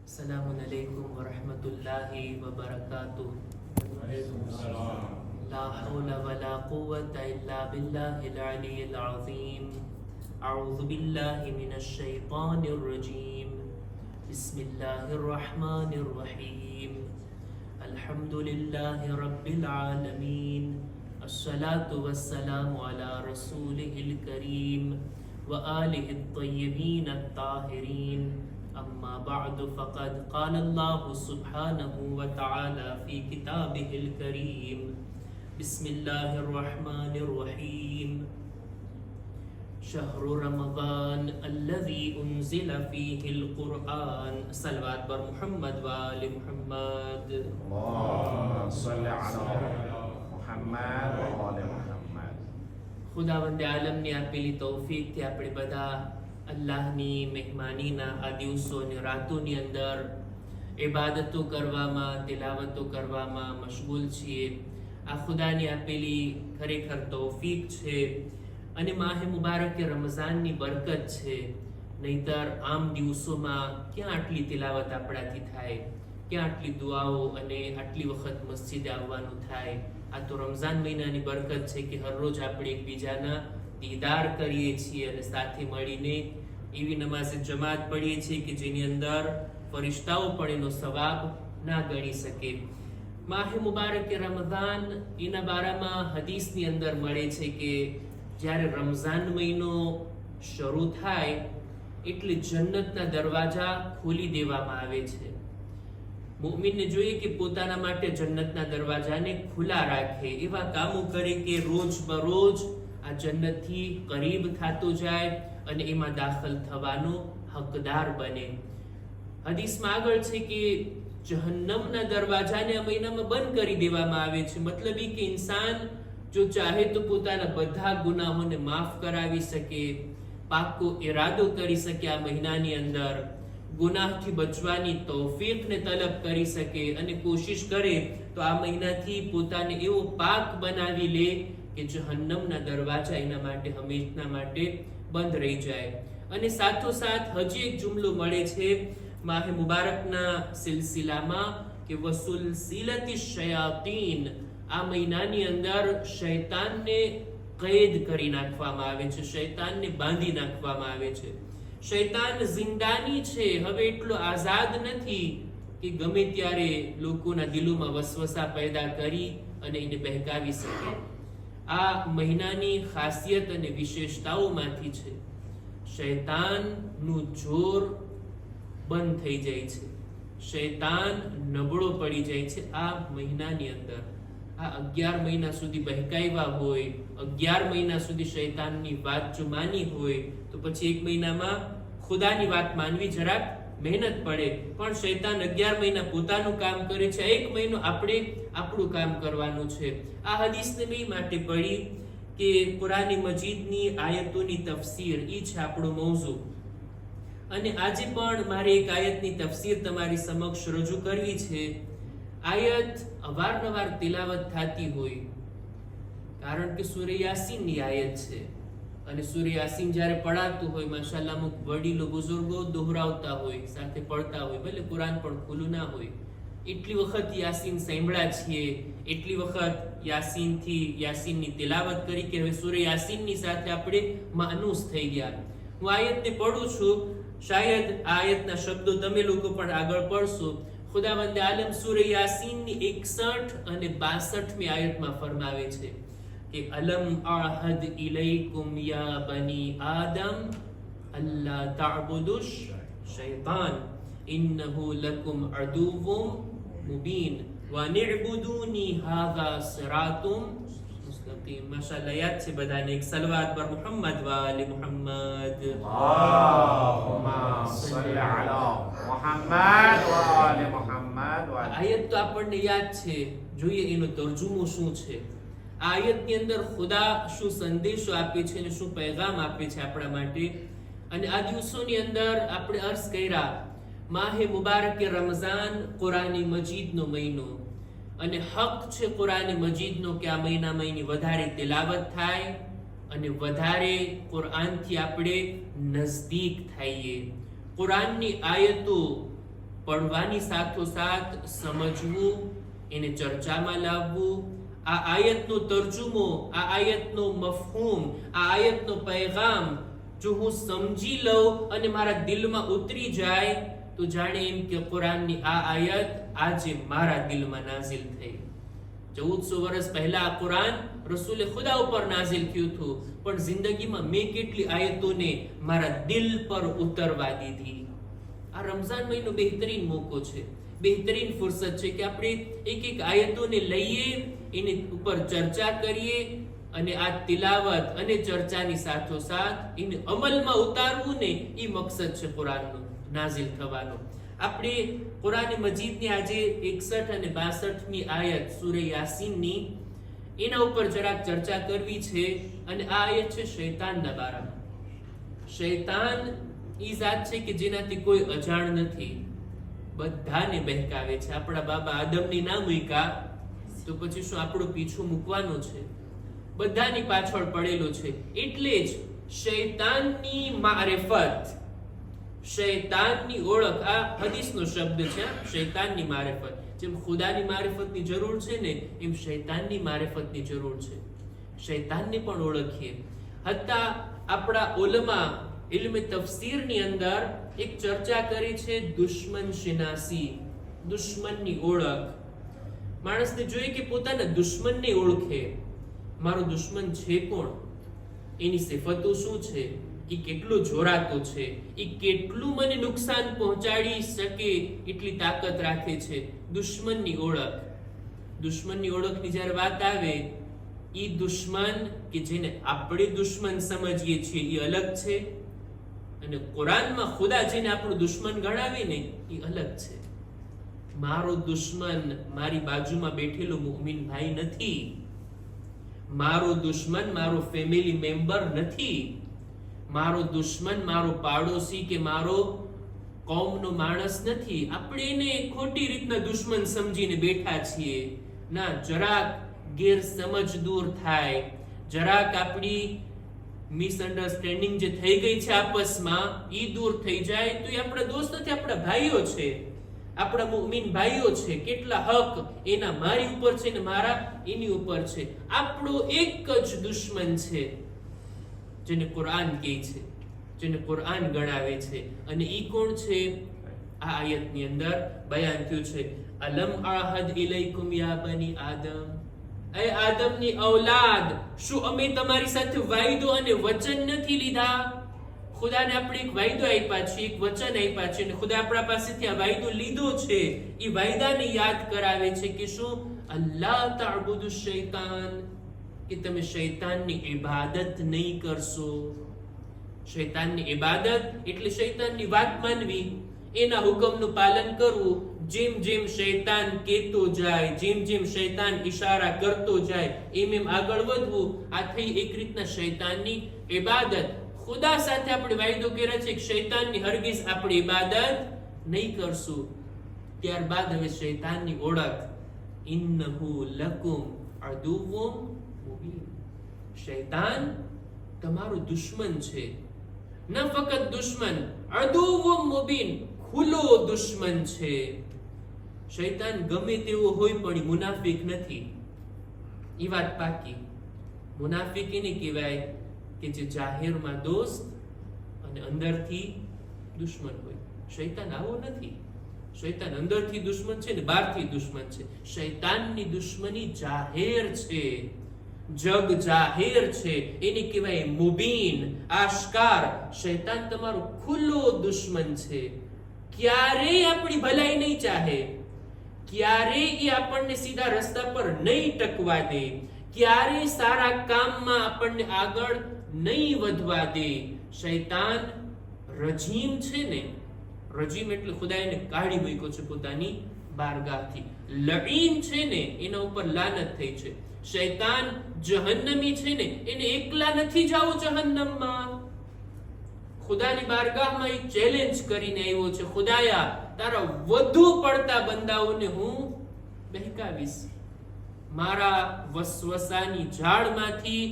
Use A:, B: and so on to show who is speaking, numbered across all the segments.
A: अस्सलामुअलैकुम वरहमतुल्लाहि वबरकातुह। ला हौला वला कुव्वता इल्ला बिल्लाहिल अलिय्यिल अज़ीम। अऊज़ु बिल्लाहि मिनश शैतानिर रजीम। बिस्मिल्लाहिर रहमानिर रहीम। अल्हम्दुलिल्लाहि रब्बिल आलमीन। अस्सलातु वस्सलामु अला रसूलिहिल करीम व आलिहित तय्यबीन अत्ताहिरीन। अम्मा बअद फ़क़द क़ाल अल्लाहु सुब्हानहु व तआला फ़ी किताबिहिल करीम। बिस्मिल्लाहिर रहमानिर रहीम। शहरु रमज़ान अल्लज़ी उन्ज़िल फ़ीहिल क़ुरआन। सल्लल्लाहु बर मुहम्मद व आलि मुहम्मद।
B: अल्लाहुम्मा सल्लि अला मुहम्मद व आलि मुहम्मद।
A: ખુદાવંદે આલમની આપેલી તૌફીકથી આપણે બધા અલ્લાહની મહેમાનીના આ દિવસો અને રાતોની અંદર ઇબાદતો કરવામાં, તિલાવતો કરવામાં મશગુલ છીએ. આ ખુદાની આપેલી ખરેખર તૌફીક છે અને માહે મુબારકે રમઝાનની બરકત છે. નહીતર આમ દિવસોમાં ક્યાં આટલી તિલાવત આપણાથી થાય, ક્યાં આટલી દુઆઓ અને આટલી વખત મસ્જિદે આવવાનું થાય. આ તો રમઝાન મહિનાની બરકત છે કે હરરોજ આપણે એકબીજાના દીદાર કરીએ છીએ અને સાથે મળીને એવી નમાઝે જમાત પડીએ છીએ કે જેની અંદર ફરિશ્તાઓ પણ એનો સવાબ ના ગણી શકે. માહે મુબારકે રમઝાન એના બારામાં હદીસની અંદર મળે છે કે જ્યારે રમઝાન મહિનો શરૂ થાય એટલે જન્નતના દરવાજા ખોલી દેવામાં આવે છે. મુઅમિનને જોઈએ કે પોતાના માટે જન્નતના દરવાજાને ખુલ્લા રાખે, એવા કામો કરે કે રોજ બરોજ આ જન્નતથી કરીબ થતો જાય અને એમાં દાખલ થવાનો હકદાર બને. હદીસમાં આગળ છે કે જહન્નમના દરવાજાને આ મહિનામાં બંધ કરી દેવામાં આવે છે. મતલબ એ કે ઇન્સાન જો ચાહે તો પોતાના બધા ગુનાહોને માફ કરાવી શકે, પાકો ઈરાદો કરી શકે, આ મહિનાની અંદર ગુનાહથી બચવાની તૌફીકને તલબ કરી શકે અને કોશિશ કરે તો આ મહિનાથી પોતાને એવો પાક બનાવી લે કે જહન્નમના દરવાજા એના માટે હંમેશના માટે બંધ રહી જાય. અને સાથોસાથ હજી એક જુમલો મળે છે માહે મુબારકના સિલસિલામાં કે વસુલસિલતિ શયાતીન. આ મહિનાની અંદર શૈતાનને કૈદ કરી નાખવામાં આવે છે, શૈતાનને બાંધી નાખવામાં આવે છે. શૈતાન જિંદાની છે, હવે એટલો આઝાદ નથી કે ગમે ત્યારે લોકોના દિલોમાં વસવસા પેદા કરી અને એને બહેકાવી શકે. આ મહિનાની ખાસિયત અને વિશેષતાઓમાંથી છે શૈતાનનું જોર બંધ થઈ જાય છે, શૈતાન નબળો પડી જાય છે. આ મહિનાની અંદર આ 11 મહિના સુધી બહેકાવ્યા હોય, 11 મહિના સુધી શૈતાનની વાત જો માની હોય તો પછી એક મહિનામાં ખુદાની વાત માનવી જરાક મહેનત પડે. પણ શૈતાન 11 મહિના પોતાનું કામ કરે છે, એક મહિનો આપણે આપણું કામ કરવાનું છે. આ હદીસને મેં માટે પડી કે કુરાન મજીદની આયતોની તફસીર ઈ છે આપણો મૌઝુ. અને આજે પણ મારે એક આયતની તફસીર તમારી સમક્ષ રજૂ કરવી છે. આયત અવારનવાર તિલાવત થતી હોય, કારણ કે સૂરે યાસીનની આયત છે અને સૂરે યાસીન જ્યારે પડાતું હોય માશાઅલ્લાહ અમુક વડીલો બુઝુર્ગો દોહરાવતા હોય, સાથે પડતા હોય, ભલે કુરાન પણ ખુલ્લું ના હોય. એટલી વખત યાસીન સાંભળ્યા છીએ, એટલી વખત યાસીનની તિલાવત કરી કે હવે સૂરે યાસીનની સાથે આપણે માનુસ થઈ ગયા. હું આયતને પઢું છું, શાયદ આ આયતના શબ્દો તમે લોકો પણ આગળ પડશો. ખુદાવંદે આલમ સૂરે યાસીનની 61 અને 62મી આયતમાં ફરમાવે છે કે અલમ અહદ ઇલૈકુમ યા બની આદમ અલ્લા તઅબુદુશ શૈતાન ઇન્નહુ લકુમ અદુવ્વુમ મુબીન વનિዕબુદૂની હાઝા સિરાતુમ મુસ્તકીમ. માશાઅલ્લાહ યાદ છે બધાને. એક સલવાત પર મુહમ્મદ વ આલિ મુહમ્મદ.
B: અલ્લાहुम्मा સલ્લિ અલા મુહમ્મદ વ આલિ મુહમ્મદ.
A: આયત તો આપણને યાદ છે, જોઈએ એનો તર્જુમો શું છે. આ આયતની અંદર ખુદા શું સંદેશો આપે છે અને શું પૈગામ આપે છે આપણા માટે. અને આ દિવસોની અંદર આપણે અર્ઝ કર્યા માહે મુબારકે રમઝાન કુરાની મજીદનો મહિનો અને હક છે કુરાન મજીદનો કે આ મહિનામાં એની વધારે તિલાવત થાય અને વધારે કુરાનથી આપણે નજદીક થઈએ. કુરાનની આયતો પડવાની સાથોસાથ સમજવું, એને ચર્ચામાં લાવવું, આ આયતનો તર્જુમો, આ આયતનો મફહૂમ, આ આયતનો પૈગામ જો હું સમજી લઉં અને મારા દિલમાં ઉતરી જાય તો જાણે એમ કે કુરાનની આ આયત આજે મારા દિલમાં નાઝિલ થઈ. 1400 વર્ષ પહેલા આ કુરાન રસૂલે ખુદા ઉપર નાઝિલ થયું હતું, પણ જિંદગીમાં મેં કેટલી આયતોને મારા દિલ પર ઉતરવા દીધી. આ રમઝાન મહિનો બહેતરીન મોકો છે, બહેતરીન ફુરસત છે કે આપણે એક એક આયતોને લઈએ, એની ઉપર ચર્ચા કરીએ અને આ તિલાવત અને ચર્ચાની સાથોસાથ એને અમલમાં ઉતારવું ને એ મકસદ છે કુરાનનો નાઝિલ થવાનો. આપણે કુરાન મજીદની આજે 61 અને 62મી આયત સૂરે યાસીનની એના ઉપર જરાક ચર્ચા કરવી છે. અને આ આયત છે શૈતાનના બારામાં. શૈતાન ઈ જાત છે કે જેનાથી કોઈ અજાણ નથી, બધાને બહેકાવે છે. આપણા બાબા આદમની ના મૂક્યા તો પછી શું આપણો પીછો મૂકવાનો છે? બધાની પાછળ પડેલો છે. એટલે જ શૈતાનની મારિફત, શૈતાનની ઓળખ, આ હદીસનો શબ્દ છે. શૈતાનની મારિફત, જેમ ખુદાની મારિફતની જરૂર છે ને એમ શૈતાનની મારિફતની જરૂર છે. શૈતાનને પણ ઓળખીએ. હત્તા આપણા ઉલમા ઇલ્મે તફસીરની અંદર એક ચર્ચા કરી છે દુશ્મન શિનાસી, દુશ્મનની ઓળખ. માણસને જોઈએ કે પોતાના દુશ્મનને ઓળખે. મારો દુશ્મન છે કોણ, એની સિફતો શું છે, એ કેટલો જોરાતો છે, એ કેટલું મને નુકસાન પહોંચાડી શકે એટલી તાકાત રાખે છે. દુશ્મનની ઓળખ. દુશ્મનની ઓળખની જ્યારે વાત આવે, એ દુશ્મન કે જેને આપણે દુશ્મન સમજીએ છીએ એ અલગ છે, અને કુરાનમાં ખુદા જેને આપણું દુશ્મન ગણાવે ને એ અલગ છે. મારો દુશ્મન મારી બાજુમાં બેઠેલો મુમિન ભાઈ નથી, મારો દુશ્મન મારો ફેમિલી મેમ્બર નથી, મારો દુશ્મન મારો પાડોશી કે મારો કોમનો માણસ નથી. આપણે એને ખોટી રીતના દુશ્મન સમજીને બેઠા છીએ. ના, જરાક ગેરસમજ દૂર થાય, જરાક આપણી મિસઅન્ડરસ્ટેન્ડિંગ જે થઈ ગઈ છે આપસમાં એ દૂર થઈ જાય તો એ આપણા દોસ્ત નથી, આપણા ભાઈઓ છે, આપણા મુમિન ભાઈઓ છે. કેટલા હક એના મારી ઉપર છે ને મારા એની ઉપર છે. આપણો એક જ દુશ્મન છે જેને કુરાન કહે છે, જેને કુરાન ગણાવે છે. અને ઈ કોણ છે? આ આયતની અંદર બયાન થયું છે. અલમ આહદ ઇલૈકુમ યા બની આદમ, એ આદમની ઔલાદ, શું અમે તમારી સાથે વાયદો અને વચન નથી લીધા? ખુદાને આપણે એક વાયદો આપ્યા છે, એક વચન આપ્યા છે, અને ખુદા આપણા પાસેથી આ વાયદો લીધો છે. એ વાયદાને યાદ કરાવે છે કે શું? અલ્લાહ તઅબુદુ શૈતાન, કે તમે શૈતાનની ઇબાદત નહીં કરશો. શૈતાનની ઇબાદત એટલે શૈતાનની વાત માનવી, એના હુકમનું પાલન કરવું. જેમ જેમ શૈતાન કહેતો જાય, જેમ જેમ શૈતાન ઈશારા કરતો જાય, એમ એમ આગળ વધવું. આ થઈ એક રીતના શૈતાનની ઇબાદત. ખુદા સાથે આપણે વાયદો કર્યો છે કે શૈતાનની હરગીઝ આપણે ઇબાદત નહીં કરશું. ત્યારબાદ હવે શૈતાનની ઓળખ, ઇન્નહુ લકુમ અદુવ્વુમ મુબીન. શૈતાન તમારો દુશ્મન છે. ન ફક્ત દુશ્મન, અદુવ્વુમ મુબીન, ખુલ્લો દુશ્મન છે. શૈતાન ગમે તેવો હોય પણ મુનાફિક નથી, એ વાત પાકી. મુનાફિક એને કહેવાય કે જે જાહેરમાં દોસ્ત અને અંદરથી દુશ્મન હોય. શૈતાન આવો નથી. શૈતાન અંદરથી દુશ્મન છે ને બહારથી દુશ્મન છે. શૈતાનની દુશ્મની જાહેર છે, જગ જાહેર છે, એને કહેવાય મુબીન, આશકાર. શૈતાન તમારો ખુલ્લો દુશ્મન છે. ક્યારેય આપણી ભલાઈ નહીં ચાહે, ક્યારેય એ આપણને સીધા રસ્તા પર નહીં ટકવા દે, ક્યારેય સારા કામમાં આપણને આગળ નહીં વધવા દે. શૈતાન રજીમ છે ને, રજીમ એટલે ખુદાએ એને કાઢી મૂક્યો છે પોતાની બારગાહથી. લઈન છે ને, એના ઉપર લાનત થઈ છે. શૈતાન જહન્નમી છે ને, એને એકલા નથી જાવ જહન્નમમાં. ખુદાની બારગાહમાં એક ચેલેન્જ કરીને આવ્યો છે, ખુદાયા તારા વધુ પડતા બંદાઓને હું બહેકાવીશ. મારા વસવસાની ઝાડમાંથી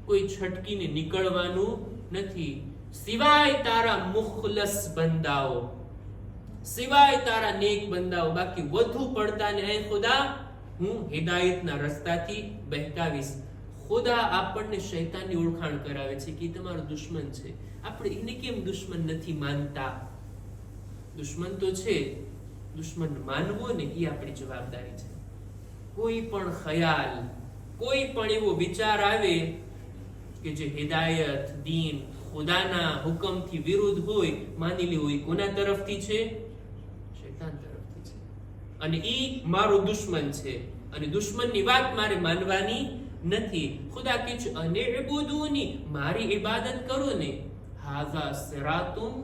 A: કોઈ છટકીને નીકળવાનું નથી, સિવાય તારા મુખલસ બંદાઓ. સિવાય તારા નેક બંદાઓ, બાકી વધુ પડતાને એ ખુદા હું હિદાયતના રસ્તાથી બહેકાવીશ. ખુદા આપણને શૈતાનની ઓળખાણ કરાવે છે કે તમારો દુશ્મન છે. આપણે એને કેમ દુશ્મન નથી માનતા? દુશ્મન તો છે, દુશ્મન માનવો ને એ આપણી જવાબદારી છે. કોઈ પણ ખ્યાલ, કોઈ પણ એવો વિચાર આવે કે જે હિદાયત, દીન, ખુદાના હુકમથી વિરુદ્ધ હોય, માની લેવું એ કોના તરફથી છે? શૈતાન તરફથી છે. અને ઈ મારો દુશ્મન છે અને દુશ્મનની વાત મારે માનવાની નથી. ખુદા કહે છે અનિબુદુની, મારી ઇબાદત કરો ને. હાઝા સિરાતુન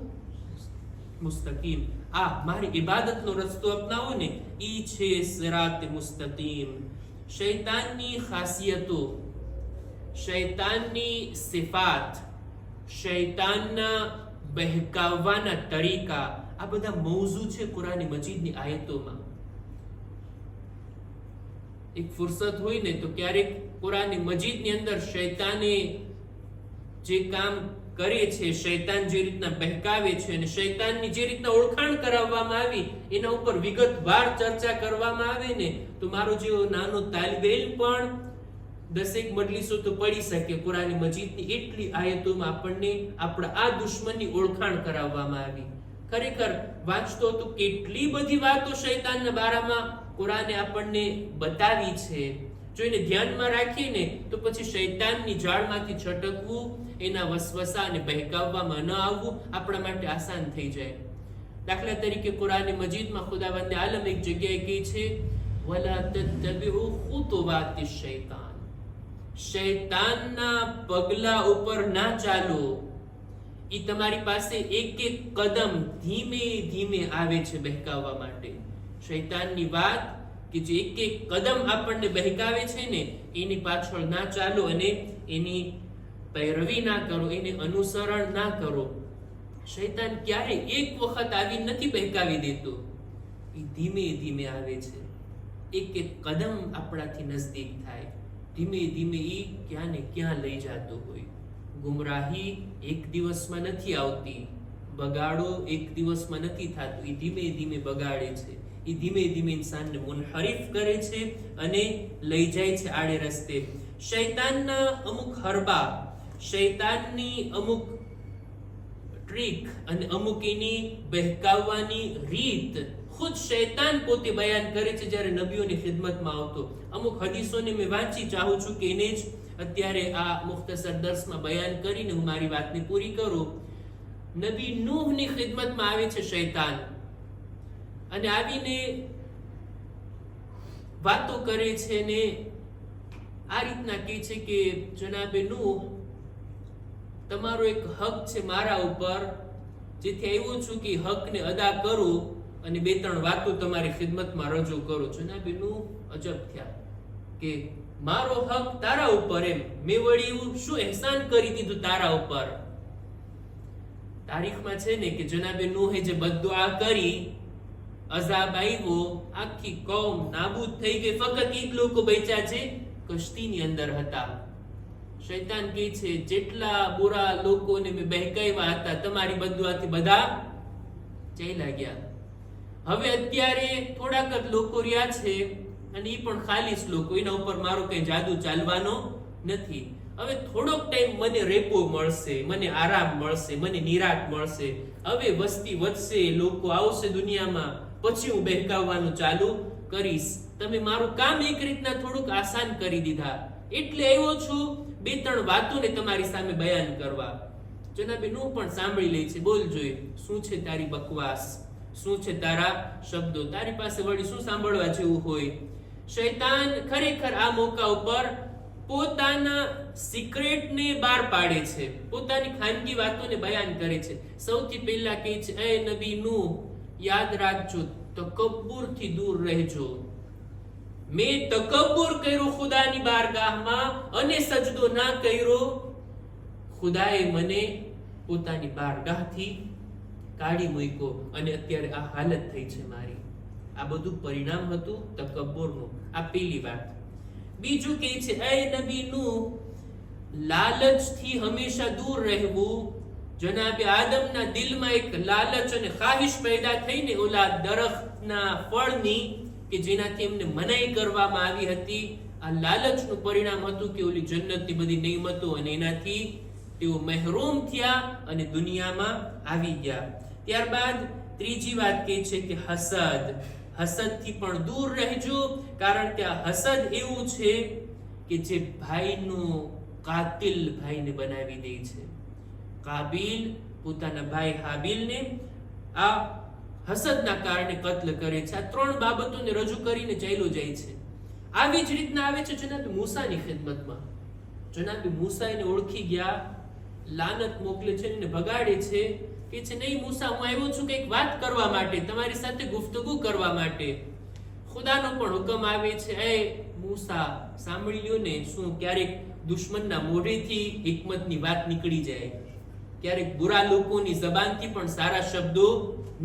A: મુસ્તકીમ, આ મારી ઇબાદતનો રસ્તો અપનાવો ને, ઈ છે સિરાત મુસ્તકીમ. શૈતાનની ખાસિયતો, શૈતાનની સિફાત, શૈતાનના બહેકાવવાના તરીકા, આ બધા મૌઝૂ છે કુરાન મજીદની આયતોમાં. એક ફુરસત હોય ને તો ક્યારેક કુરાન મજીદની અંદર શૈતાને જે કામ કરે છે, શૈતાન જે રીતના બહેકાવે છે અને શૈતાનની જે રીતના ઓળખાણ કરાવવામાં આવી એના ઉપર વિગતવાર ચર્ચા કરવામાં આવે ને તો મારો જેવો નાનો તાલિબે ઇલ્મ પણ 10 મજલિસો તો પડી શકે. કુરાન મજીદની એટલી આયતોમાં આપણને આપણા આ દુશ્મનની ઓળખાણ કરાવવામાં આવી. ખરેખર વાંચતો તો કેટલી બધી વાતો શૈતાનના બારામાં કુરાને આપણને બતાવી છે. જો એને ધ્યાનમાં રાખીએ ને તો પછી શૈતાનની જાળમાંથી છટકવું, એના વસવસા અને બહેકાવવામાં ન આવવું આપણા માટે આસાન થઈ જાય. દાખલા તરીકે કુરાન મજીદમાં ખુદાવંદ આલમ એક જગ્યાએ કહે છે વલા તત્તબિઉ ખુતુવાતિશ શૈતાન, શૈતાનના પગલા ઉપર ના ચાલો. ઈ તમારી પાસે એક એક કદમ ધીમે ધીમે આવે છે બહેકાવવા માટે. શૈતાનની વાત કે જે એક એક કદમ આપણને બહેકાવે છે ને એની પાછળ ના ચાલો અને એની પૈરવી ના કરો, એને અનુસરણ ના કરો. શૈતાન ક્યારે એક વખત આવી નથી બહેકાવી દેતો, એ ધીમે ધીમે આવે છે. એક એક કદમ આપણાથી નજદીક થાય, ધીમે ધીમે એ ક્યાં ને ક્યાં લઈ જતો હોય. ગુમરાહી એક દિવસમાં નથી આવતી, બગાડો એક દિવસમાં નથી થતું, એ ધીમે ધીમે બગાડે છે. એ ધીમે ધીમે ઇન્સાનને મુનહરીફ કરે છે અને લઈ જાય છે આડે રસ્તે. શૈતાનના અમુક હરબા, શૈતાનની અમુક ટ્રીક અને અમુક એની બહેકાવવાની રીત ખુદ શૈતાન પોતે બયાન કરે છે જ્યારે નબીઓની ખિદમતમાં આવતો. અમુક હદીસોને મેં વાંચી ચાહું છું કે એને જ અત્યારે આ મુખ્તસર દર્સમાં બયાન કરીને હું મારી વાતને પૂરી કરું. નબી નૂહની ખિદમતમાં આવે છે શૈતાન અને આવીને વાતો કરે છે ને આ રીતના કહે છે કે જનાબે નૂહ, તમારો એક હક છે મારા ઉપર, જેથી આવ્યો છું કે હકને અદા કરો અને 2-3 વાતો તમારી ખિદમતમાં રજૂ કરો. જનાબે નૂહ અજબ થયા કે મારો હક તારા ઉપર, એમ મેં વળી એવું શું એહસાન કરી દીધું તારા ઉપર? તારીખમાં છે ને કે જનાબે નૂહે જે બદદુઆ કરી, અઝાબ આવ્યો, આખી કૌમ નાબૂદ થઈ ગઈ, ફક્ત એક લોકો બચ્યા છે કશ્તીની અંદર હતા. શૈતાન કહે છે જેટલા બુરા લોકોને મેં બહેકાવ્યા હતા તમારી બદદુઆથી બધા ચાલ્યા ગયા. હવે અત્યારે થોડાક જ લોકો રહ્યા છે અને એ પણ ખાલીસ લોકો, એના ઉપર મારો કઈ જાદુ ચાલવાનો નથી. હવે થોડોક ટાઈમ મને રેપો મળશે, મને આરામ મળશે, મને નિરાંત મળશે. હવે વસ્તી વધશે, લોકો આવશે દુનિયામાં, પછી હું બહેકાવવાનું ચાલુ કરીશ. તમે મારું કામ એક રીતના થોડુંક આસાન કરી દીધા, એટલે આવ્યો છું 2-3 વાતોને તમારી સામે બયાન કરવા. જનાબે નૂહ પણ સાંભળી લે છે. બોલ જોઈએ, શું છે તારી બકવાસ, શું છે તારા શબ્દો, તારી પાસે વળી શું સાંભળવા જેવું હોય? શૈતાન ખરેખર આ મોકા ઉપર પોતાના સિક્રેટને બહાર પાડે છે, પોતાની ખાનગી વાતોને બયાન કરે છે. સૌથી પહેલા કહે છે એ નબી નૂહ, યાદ રાખજો, તકબ્બુરથી દૂર રહેજો. મેં તકબ્બુર કર્યો ખુદાની બારગાહમાં અને સજદો ના કર્યો, ખુદાએ મને પોતાની બારગાહથી કાઢી મૂક્યો અને અત્યારે આ હાલત થઈ છે મારી. આ બધું પરિણામ હતું તકબ્બુરનું. આ પહેલી વાત. બીજું કહે છે એ નબી નૂહ, લાલચથી હંમેશા દૂર રહેવું જનાબે આદમના દિલમાં એક લાલચ અને ખ્વાહિશ પેદા થઈને ઓલા દરખ્તના ફળની કે જેનાથી એમને મનાઈ કરવામાં આવી હતી, આ લાલચનું પરિણામ હતું કે ઓલી જન્નતની બધી નિયમતો અને એનાથી તેઓ મહેરૂમ થયા અને દુનિયામાં આવી ગયા. ત્યારબાદ ત્રીજી વાત કહે છે કે હસદથી પણ દૂર રહેજો, કારણ કે આ હસદ એવું છે કે જે ભાઈનો કાતિલ ભાઈને બનાવી દે છે. કાબિલ પોતાના ભાઈ હાબિલને આ હસદના કારણે કત્લ કરે છે. આ ત્રણ બાબતોને રજૂ કરીને ચાલ્યો જાય છે. આવી જ રીતના આવે છે જનાબ મૂસાની ખિદમતમાં. જનાબ મૂસા એને ઓળખી ગયા, લાનત મોકલે છે અને ભગાડે છે કે છે નહીં મૂસા, હું આવ્યો છું કંઈક વાત કરવા માટે, તમારી સાથે ગુફ્તગુ કરવા માટે. ખુદાનો પણ હુકમ આવે છે, એ મૂસા સાંભળી લ્યો ને, શું ક્યારેક દુશ્મનના મોઢેથી હિકમતની વાત નીકળી જાય, ક્યારેક બુરા લોકોની જબાનથી પણ સારા શબ્દો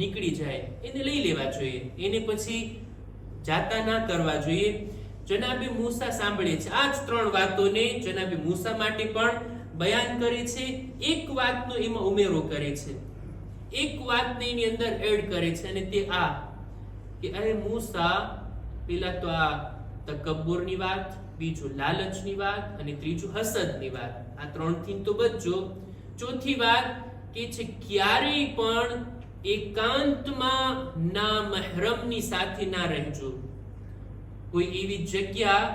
A: નીકળી જાય, એને લઈ લેવા જોઈએ, એને પછી જાતા ના કરવા જોઈએ. જનાબે મૂસા સાંભળે છે. આ જ ત્રણ વાતોને જનાબે મૂસા માટે પણ બયાન કરે છે. એક વાતનો એમાં ઉમેરો કરે છે, એક વાતને એની અંદર એડ કરે છે, અને તે આ કે અરે મૂસા, પેલા તો આ તકબ્બુરની વાત, બીજું લાલચની વાત અને ત્રીજું હસદની વાત, આ ત્રણથી તો બચજો. ચોથી વાત કે છે ક્યારેય પણ એકાંતમાં ના મહેરમની સાથે ના રહેજો. કોઈ એવી જગ્યા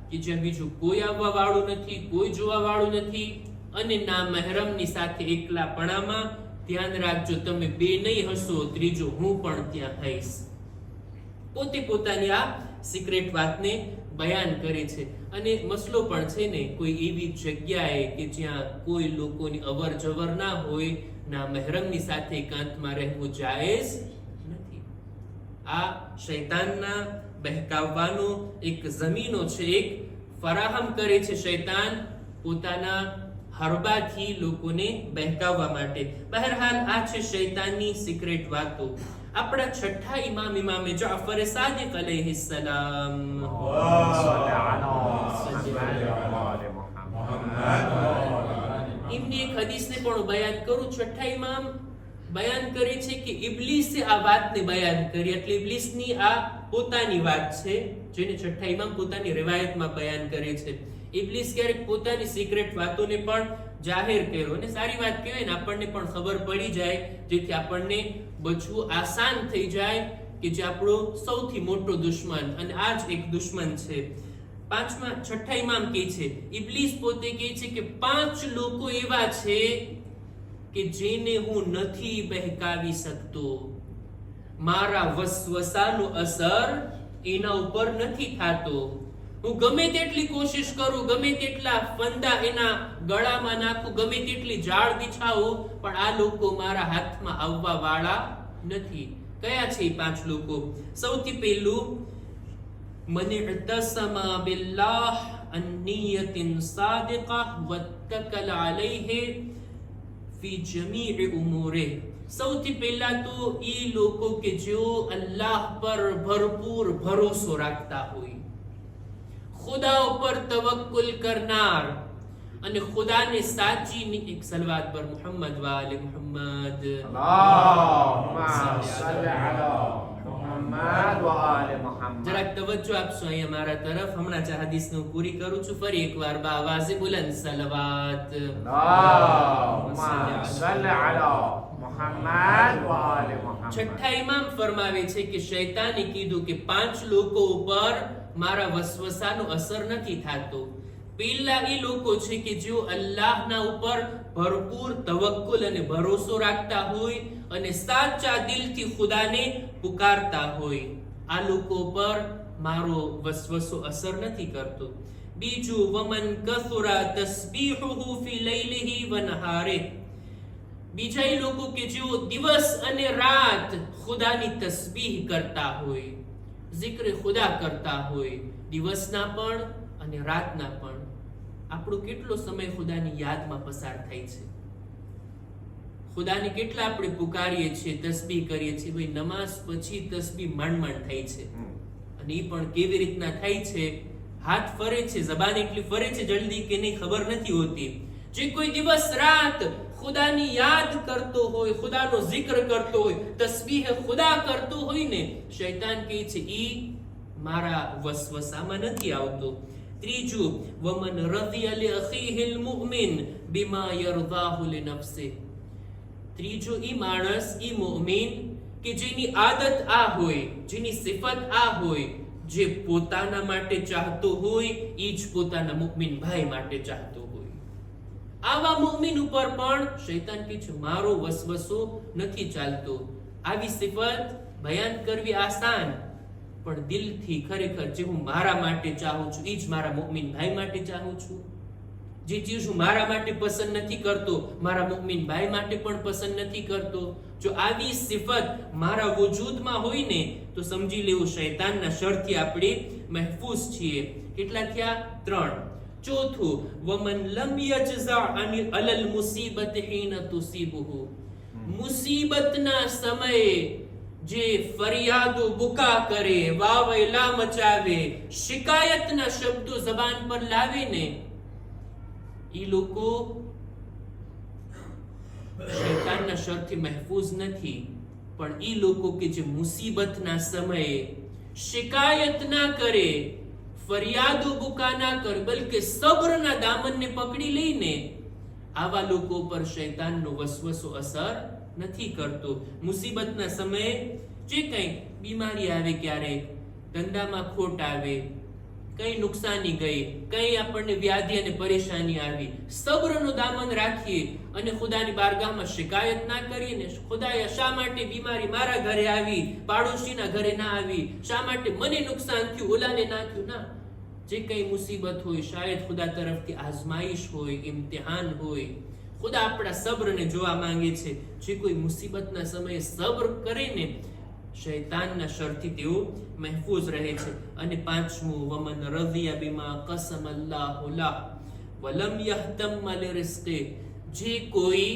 A: કે જ્યાં બીજું કોઈ આવવા વાળું નથી, કોઈ જોવા વાળું નથી, અને ના મહેરમની સાથે એકલાપણામાં. ધ્યાન રાખજો, તમે બે નહીં હશો, ત્રીજો હું પણ ત્યાં હઈશ. પોતે પોતાની આ સિક્રેટ વાતને બયાન કરે છે. અને મસલો પણ છે ને, કોઈ એવી જગ્યાએ કે જ્યાં કોઈ લોકોની અવર જવર ના હોય, ના મહેરમની સાથે એકાંતમાં રહેવું જાયઝ નથી. આ શૈતાનના બહેકાવવાનો એક જમીનો છે, એક ફરાહમ કરે છે શૈતાન પોતાના હરબાથી લોકોને બહેકાવવા માટે. બહરહાલ આ છે શૈતાનની સિક્રેટ વાતો. આપણા છઠ્ઠા ઇમામે જાફર સાદિક અલૈહિસ્સલામ એમની એક હદીસને પણ બયાન કરું. છઠ્ઠા ઇમામ બયાન કરે છે કે ઇબ્લીસે આ વાતને બયાન કરી, એટલે ઇબ્લીસની આ પોતાની વાત છે, જેને છઠ્ઠા ઇમામ પોતાની riwayatમાં બયાન કરે છે. ઇબ્લીસ ક્યારેક પોતાની સિક્રેટ વાતોને પણ જાહેર કર્યો, અને સારી વાત કહેવાય ને, આપણને પણ ખબર પડી જાય, જેથી આપણને બચવું આસાન થઈ જાય, કે જે આપણો સૌથી મોટો દુશ્મન, અને આ જ એક દુશ્મન છે. છઠ્ઠા ઇમામ કહે છે, ઇબ્લીસ પોતે કહે છે કે 5 લોકો એવા છે કે જેને હું નથી બહેકાવી શકતો, મારા વસવસાનો અસર એના ઉપર નથી થતો. હું ગમે તેટલી કોશિશ કરું, ગમે તેટલા ફંદા એના ગળામાં નાખું, ગમે તેટલી જાળ બિછાવું, પણ આ લોકો મારા હાથમાં આવવા વાળા નથી. કયા છે 5 લોકો? સૌથી પહેલું, મન ઇતસમા બિલ્લાહ અન નિયતિન સાદિકા વત્તકલ અલૈહિ ફી જમીઇ ઉમુરે. સૌથી પહેલા તો એ લોકો કે જેઓ અલ્લાહ પર ભરપૂર ભરોસો રાખતા હોય, ખુદા ઉપર તવક્કુલ કરનાર, અને ખુદાને સાચી એક સલવાત પર મુહમ્મદ વાલે મુહમ્મદ અલ્લાહુમ્મા સલ્લી અલા મુહમ્મદ વ આલે મુહમ્મદ. જરાક તવજ્જો આપશો અહીંયા મારા તરફ. હમણાં જ આ હદીસને હું પૂરી કરું છું. ફરી એકવાર બાવાઝે બુલંદ સલવાત અલ્લાહુમ્મા સલ્લી અલા મુહમ્મદ વ આલે મુહમ્મદ. છઠ્ઠા ઇમામ ફરમાવે છે કે શૈતાને કીધું કે 5 લોકો ઉપર મારા વસવસાનો અસર નથી થતો. પહેલા એ લોકો છે કે જેઓ અલ્લાહના ઉપર ભરપૂર તવક્કુલ અને ભરોસો રાખતા હોય, અને સાચા દિલથી ખુદાને પુકારતા હોય. આ લોકો પર મારો વસવસો અસર નથી કરતો. બીજું, વમન કસુરા તસ્બીહુહુ ફી લૈલિહી વ નહારે. બીજા એ લોકો કે જેઓ દિવસ અને રાત ખુદાની તસ્બીહ કરતા હોય, zikr ખુદા કરતા હોય, દિવસના પણ અને રાતના પણ. આપણો કેટલો સમય ખુદાની યાદમાં પસાર થાય છે, ખુદાને કેટલા આપણે પુકારીએ છીએ, તસ્બીહ કરીએ છીએ. ભાઈ નમાઝ પછી તસ્બીહ માંડ થાય છે, અને એ પણ કેવી રીતના થાય છે, હાથ ફરે છે, જબાન એટલી ફરે છે જલ્દી કે નહીં ખબર નથી હોતી. જે કોઈ દિવસ રાત ખુદાની યાદ કરતો હોય, ખુદાનો zikr કરતો હોય, તસ્બીહ ખુદા કરતો હોય ને, શૈતાન કહે છે ઈ મારા વસવસામાં નથી આવતો. ત્રીજું, વમન રદિય લિ અખીહિ અલ-મુઅમિન બિમા યરદાહુ લિ નફ્સિ. ત્રીજો ઈ માણસ, ઈ મુઅમિન કે જેની આદત આ હોય, જેની સિફત આ હોય, જે પોતાના માટે ચાહતો હોય ઈ જ પોતાના મુઅમિન ભાઈ માટે ચાહતો હોય. આવા મુઅમિન ઉપર પણ શૈતાન કહે છે મારો વસવસો નથી ચાલતો. આવી સિફત બયાન કરવી આસાન, પણ દિલથી ખરેખર જે હું મારા માટે ચાહું છું ઈ જ મારા મુઅમિન ભાઈ માટે ચાહું છું. જે ચીજ હું મારા માટે પસંદ નથી કરતો, મારા મુઅમિન ભાઈ માટે પણ પસંદ નથી કરતો. જો આવી સિફત મારા વજૂદમાં હોય ને તો સમજી લેવું શૈતાનના શરથી આપણે મહેફૂઝ છીએ. કેટલા થયા? 3. ચોથું, વમન લમ યજઝા અલલ મુસીબત હીન તુસીબુહુ. મુસીબતના સમયે જે ફરિયાદો બુકા કરે, વાવૈલા મચાવે, શિકાયતના શબ્દો જબાન પર લાવે ને, ઈ લોકો શૈતાનના શરથી મહેફૂઝ નથી. પણ ઈ લોકો કે જે મુસીબતના સમયે શિકાયત ના કરે, ફરિયાદો બુકા ના કરે, બલકે સબ્રના દામનને પકડી લઈને, આવા લોકો પર શૈતાનનો વસવસો અસર નથી કરતો. મુસીબતના સમયે જે કંઈ બીમારી આવે, ક્યારેક ધંધામાં ખોટ આવે, કઈ નુકસાની ગઈ, કઈ આપણને વ્યાધિ અને પરેશાની આવી, સબ્રનો દામન રાખીએ અને ખુદાની બારગાહમાં શિકાયત ના કરીએ ને, ખુદાએ શા માટે બીમારી મારા ઘરે આવી, પાડોશીના ઘરે ના આવી, શા માટે મને નુકસાન થયું, ઓલાને ના થયું? ના, જે કઈ મુસીબત હોય શાયદ ખુદા તરફથી આઝમાઈશ હોય, ઇમ્તિહાન હોય. ખુદા આપણા સબ્રને જોવા માંગે છે. જે કોઈ મુસીબતના સમયે સબ્ર કરે ને, શૈતાનના શરથી તેઓ મહેફૂઝ રહે છે. અને 5મું, વમન રદિયા બિમા કસમ અલ્લાહુ લહ વલમ યહતમ લિરિઝ્કી. જે કોઈ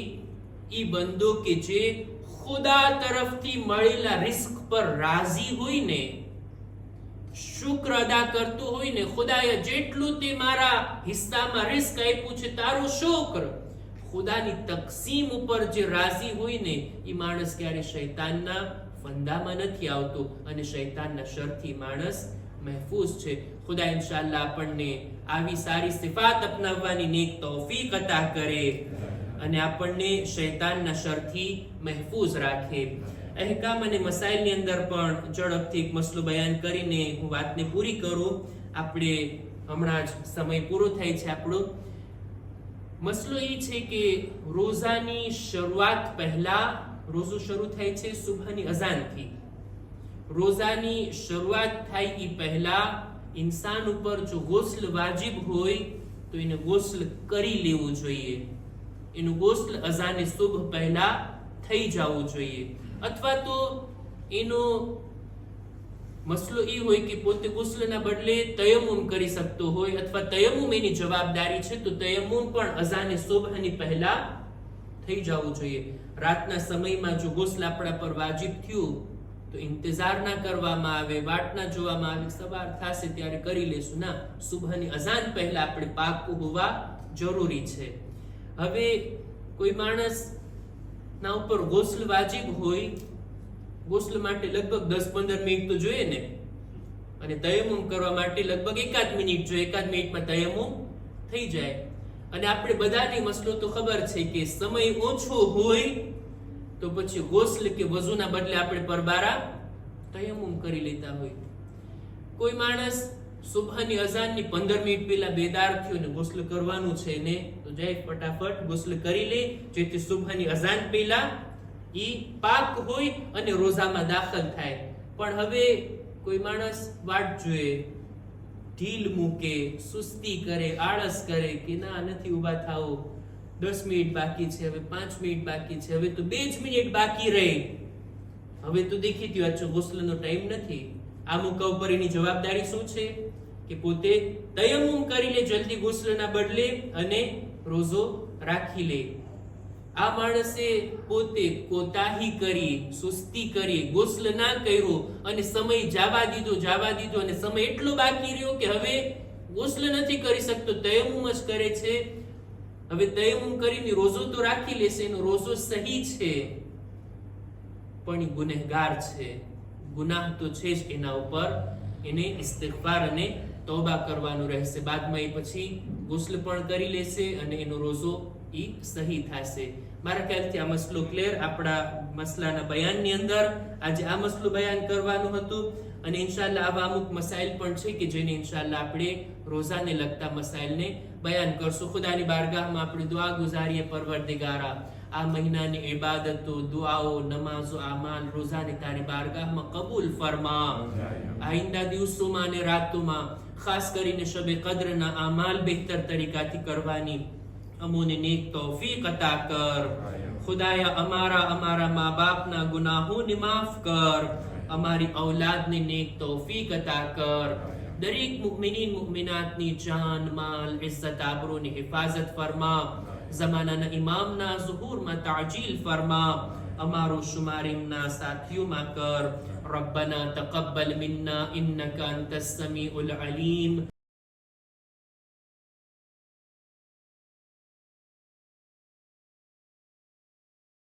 A: ઈ બંદો કે જે ખુદા તરફથી મળેલા રિસ્ક પર રાજી હોય ને, શુક્ર અદા કરતો હોય ને, ખુદાએ જેટલું તે મારા હિસ્સામાં રિસ્ક આપ્યું છે તારો શુક્ર, ખુદાની તકસીમ ઉપર જે રાજી હોય ને, ઈ માણસ ક્યારે શૈતાનના ફંદામાં નથી આવતો અને શૈતાનના શરથી માણસ મહેફૂઝ છે. ખુદા ઇન્શાઅલ્લાહ આપણને આવી સારી સિફાત અપનાવવાની નેક તૌફીક અતા કરે અને આપણને શૈતાનના શરથી મહેફૂઝ રાખે. અહેકામ અને મસાઇલની અંદર પણ ઝડપથી એક મસલો બયાન કરીને હું વાતને પૂરી કરું. આપણે હમણાં જ સમય પૂરો થાય છે આપણો. મસલો એ છે કે રોઝાની શરૂઆત પહેલા, રોઝો શરૂ થાય છે સુબહની અઝાનથી. રોઝાની શરૂઆત થાય એ પહેલા ઇન્સાન ઉપર જો ગોસ્લ વાજિબ હોય તો એને ગોસ્લ કરી લેવું જોઈએ. એનું ગોસ્લ અઝાને સુબહ પહેલા થઈ જવું જોઈએ. અથવા તો એનો મસલો એ હોય કે પોતે ગુસ્લના બદલે તયમ્મુમ કરી શકતો હોય, અથવા તયમ્મુમ એની જવાબદારી છે તો તયમ્મુમ પણ અઝાને સુબહની પહેલા થઈ જવું જોઈએ. રાતના સમયમાં જો ગુસ્લ આપણા પર વાજિબ થયું તો ઇંતજાર ના કરવામાં આવે, વાટ ના જોવામાં આવે, સવાર થશે ત્યારે કરી લેશું. ના, સુબહની અઝાન પહેલા આપણે પાકું હોવા જરૂરી છે. હવે કોઈ માણસ ના ઉપર ગુસ્લ વાજિબ હોય, ગુસ્લ માટે લગભગ 10-15 મિનિટ તો જોઈએ ને, અને તયમ્મુમ કરવા માટે લગભગ 1 મિનિટ જોઈએ. 1 મિનિટમાં તયમ્મુમ થઈ જાય. અને આપણે બધાની મસલો તો ખબર છે કે સમય ઓછો હોય તો પછી ગોસ્લ કે વઝુના બદલે આપણે પરબારા તયમ્મુમ કરી લેતા હોય. કોઈ માણસ સુબહની અઝાનની 15 મિનિટ પહેલા બેદાર થયો ને ગોસ્લ કરવાનું છે ને, તો જાય ફટાફટ ગોસ્લ કરી લે, જેથી સુબહની અઝાન પહેલા ઈ પાક હોય અને રોઝામાં દાખલ થાય. પણ હવે કોઈ માણસ વાટ જોઈએ, ઢીલ મૂકે, સુસ્તી કરે, આળસ કરે કે ના નથી ઊભા થાઓ, 10 મિનિટ બાકી છે, હવે 5 મિનિટ બાકી છે, હવે તો 2 જ મિનિટ બાકી રહી, હવે તો દેખીતી વાત છે ગુસ્લનો ટાઈમ નથી. આ મુકા ઉપર એની જવાબદારી શું છે કે પોતે તયમ્મુમ કરી લે જલ્દી ગુસ્લના બદલે અને રોઝો રાખી લે. આ માણસે પોતે કોતાહી કરી, સુસ્તી કરી, ગુસ્લ ના કર્યો અને સમય જવા દીધો અને સમય એટલો બાકી રહ્યો કે હવે ગુસ્લ નથી કરી શકતો, તયમ્મુમ જ કરે છે, હવે તયમ્મુમ કરીને રોજો તો રાખી લેશે, એનો રોજો સહી છે, પણ એ ગુનેહગાર છે, ગુનાહ તો છે જ એના ઉપર. એને ઇસ્તિગફાર અને તૌબા કરવાનું રહેશે. બાદમાં એ પછી ગુસ્લ પણ કરી લેશે અને એનો રોજો એ સહી થશે. મારા ખ્યાલથી આ મસલો ક્લિયર. આપણા મસલાના બયાનની અંદર આજે આ મસલો બયાન કરવાનું હતું, અને ઇન્શાઅલ્લાહ આવા અમુક મસાઇલ પણ છે કે જેને ઇન્શાઅલ્લાહ આપણે રોઝાને લગતા મસાઇલને બયાન કરશું. ખુદાની બારગાહમાં આપણે દુઆ ગુજારીએ, પરવરદિગારા આ મહિનાની ઇબાદતો, દુઆઓ, નમાઝો, આમાલ, રોઝાને તારી બારગાહમાં કબૂલ ફરમા. આઈંદા દિવસોમાં અને રાતોમાં ખાસ કરીને શબે કદ્રના આમાલ બહેતર તરીકાથી કરવાની અમોને નેક તૌફીક અતા કર. ખુદાયા અમારા મા બાપના ગુનાહોને માફ કર, અમારી ઔલાદને નેક તૌફીક અતા કર. દરેક મુમિનીન મુમિનાતની જાન, માલ, ઇઝ્ઝત, આબરૂની હિફાજત ફરમા. ઝમાનાના ઇમામના ઝુહૂરમાં તાજીલ ફરમા. અમારો શુમાર એમના સાથીઓમાં કર. ربنا تقبل منا إنك أنت السميع العليم